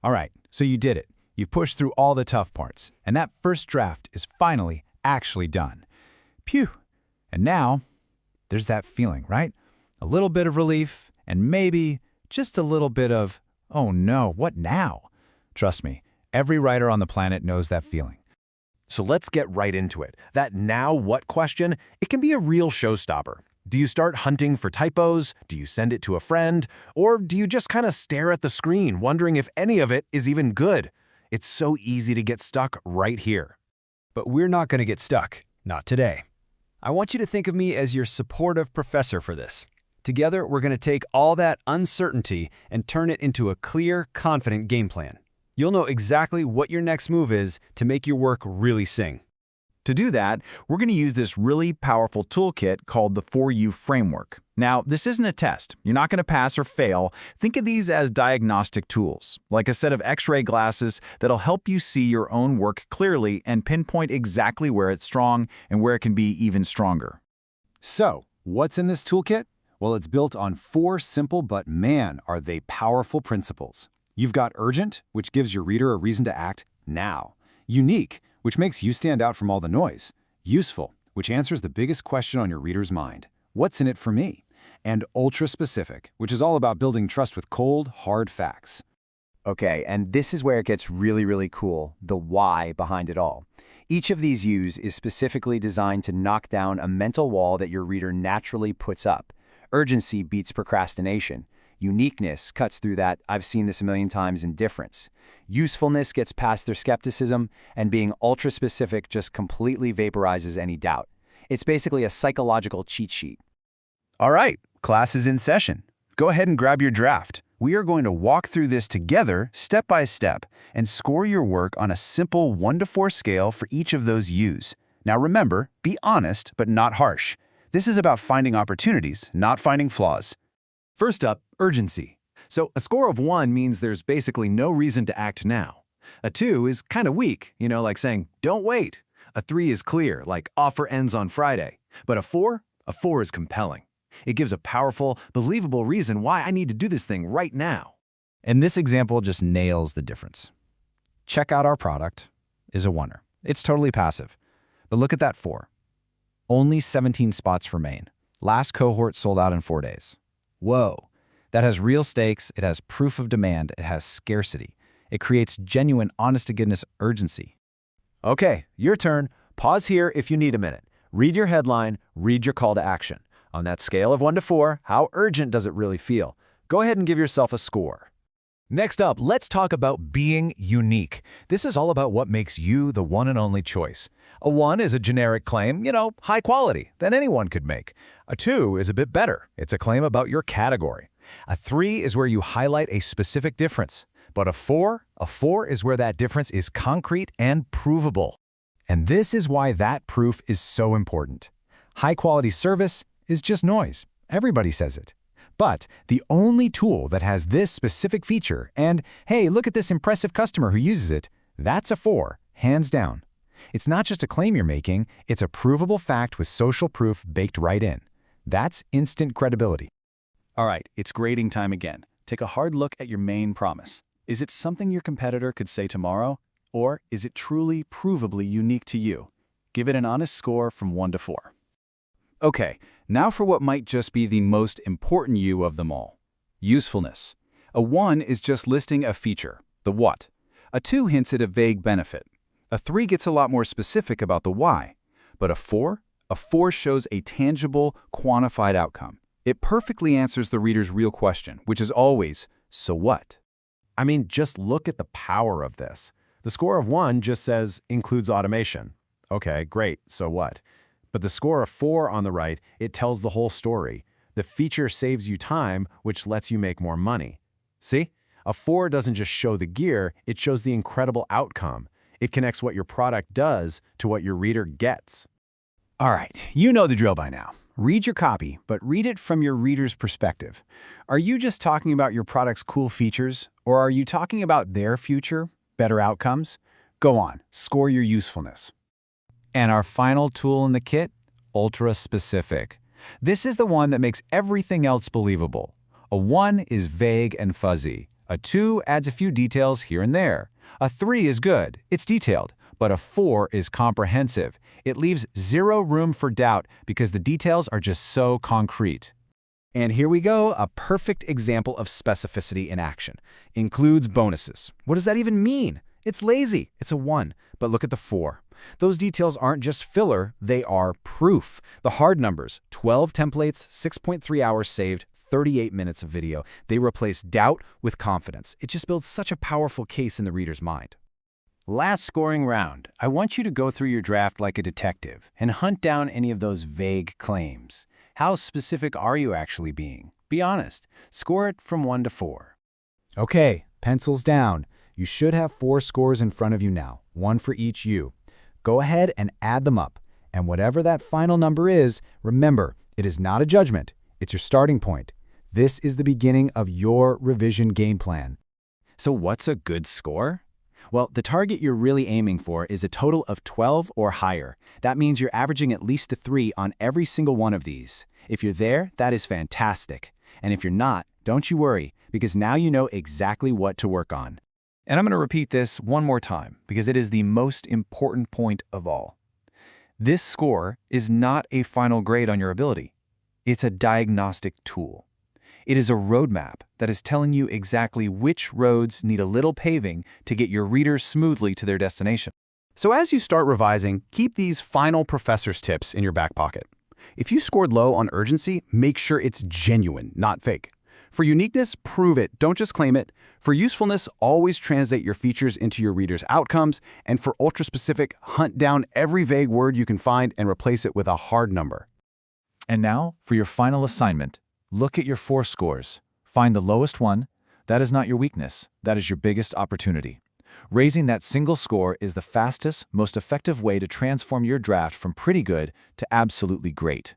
All right, so you did it. You've pushed through all the tough parts, and that first draft is finally actually done. Phew! And now, there's that feeling, right? A little bit of relief, and maybe just a little bit of, oh no, what now? Trust me, every writer on the planet knows that feeling. So let's get right into it. That now what question, it can be a real showstopper. Do you start hunting for typos? Do you send it to a friend? Or do you just kind of stare at the screen, wondering if any of it is even good? It's so easy to get stuck right here. But we're not going to get stuck. Not today. I want you to think of me as your supportive professor for this. Together, we're going to take all that uncertainty and turn it into a clear, confident game plan. You'll know exactly what your next move is to make your work really sing. To do that, we're going to use this really powerful toolkit called the 4U framework. Now, this isn't a test. You're not going to pass or fail. Think of these as diagnostic tools, like a set of X-ray glasses that'll help you see your own work clearly and pinpoint exactly where it's strong and where it can be even stronger. So, what's in this toolkit? Well, it's built on 4 simple but man, are they powerful principles. You've got urgent, which gives your reader a reason to act now. Unique, which makes you stand out from all the noise. Useful, which answers the biggest question on your reader's mind. What's in it for me? And ultra-specific, which is all about building trust with cold, hard facts. Okay, and this is where it gets really cool, the why behind it all. Each of these U's is specifically designed to knock down a mental wall that your reader naturally puts up. Urgency beats procrastination. Uniqueness cuts through that "I've seen this a million times" indifference. Usefulness gets past their skepticism, and being ultra-specific just completely vaporizes any doubt. It's basically a psychological cheat sheet. All right, class is in session. Go ahead and grab your draft. We are going to walk through this together, step by step, and score your work on a simple 1 to 4 scale for each of those U's. Now remember, be honest but not harsh. This is about finding opportunities, not finding flaws. First up, urgency. So a score of 1 means there's basically no reason to act now. A 2 is kind of weak, like saying, don't wait. A 3 is clear, like offer ends on Friday. But a 4 is compelling. It gives a powerful, believable reason why I need to do this thing right now. And this example just nails the difference. Check out our product is a 1er. It's totally passive. But look at that 4. Only 17 spots remain. Last cohort sold out in 4 days. Whoa. That has real stakes, it has proof of demand, it has scarcity. It creates genuine, honest-to-goodness urgency. Okay, your turn. Pause here if you need a minute. Read your headline, read your call to action. On that scale of 1 to 4, how urgent does it really feel? Go ahead and give yourself a score. Next up, let's talk about being unique. This is all about what makes you the one and only choice. A 1 is a generic claim, high quality, that anyone could make. A 2 is a bit better. It's a claim about your category. A 3 is where you highlight a specific difference. But a 4 is where that difference is concrete and provable. And this is why that proof is so important. High-quality service is just noise. Everybody says it. But the only tool that has this specific feature and, hey, look at this impressive customer who uses it, that's a 4, hands down. It's not just a claim you're making, it's a provable fact with social proof baked right in. That's instant credibility. All right, it's grading time again. Take a hard look at your main promise. Is it something your competitor could say tomorrow? Or is it truly, provably unique to you? Give it an honest score from 1 to 4. Okay, now for what might just be the most important U of them all. Usefulness. A 1 is just listing a feature, the what. A 2 hints at a vague benefit. A 3 gets a lot more specific about the why. But a 4 shows a tangible, quantified outcome. It perfectly answers the reader's real question, which is always, so what? I mean, just look at the power of this. The score of 1 just says, includes automation. Okay, great, so what? But the score of 4 on the right, it tells the whole story. The feature saves you time, which lets you make more money. See? A 4 doesn't just show the gear, it shows the incredible outcome. It connects what your product does to what your reader gets. All right, you know the drill by now. Read your copy, but read it from your reader's perspective. Are you just talking about your product's cool features, or are you talking about their future, better outcomes? Go on, score your usefulness. And our final tool in the kit, ultra-specific. This is the one that makes everything else believable. A 1 is vague and fuzzy. A 2 adds a few details here and there. A 3 is good, it's detailed, but a 4 is comprehensive. It leaves zero room for doubt because the details are just so concrete. And here we go, a perfect example of specificity in action. Includes bonuses. What does that even mean? It's lazy. It's a 1. But look at the 4. Those details aren't just filler, they are proof. The hard numbers, 12 templates, 6.3 hours saved, 38 minutes of video. They replace doubt with confidence. It just builds such a powerful case in the reader's mind. Last scoring round. I want you to go through your draft like a detective and hunt down any of those vague claims. How specific are you actually being? Be honest. Score it from 1 to 4. Okay, pencils down. You should have 4 scores in front of you now, 1 for each U. Go ahead and add them up. And whatever that final number is, remember, it is not a judgment. It's your starting point. This is the beginning of your revision game plan. So what's a good score? Well, the target you're really aiming for is a total of 12 or higher. That means you're averaging at least a 3 on every single one of these. If you're there, that is fantastic. And if you're not, don't you worry, because now you know exactly what to work on. And I'm going to repeat this one more time because it is the most important point of all. This score is not a final grade on your ability. It's a diagnostic tool. It is a roadmap that is telling you exactly which roads need a little paving to get your readers smoothly to their destination. So as you start revising, keep these final professor's tips in your back pocket. If you scored low on urgency, make sure it's genuine, not fake. For uniqueness, prove it, don't just claim it. For usefulness, always translate your features into your readers' outcomes. And for ultra-specific, hunt down every vague word you can find and replace it with a hard number. And now, for your final assignment, look at your 4 scores. Find the lowest one. That is not your weakness. That is your biggest opportunity. Raising that single score is the fastest, most effective way to transform your draft from pretty good to absolutely great.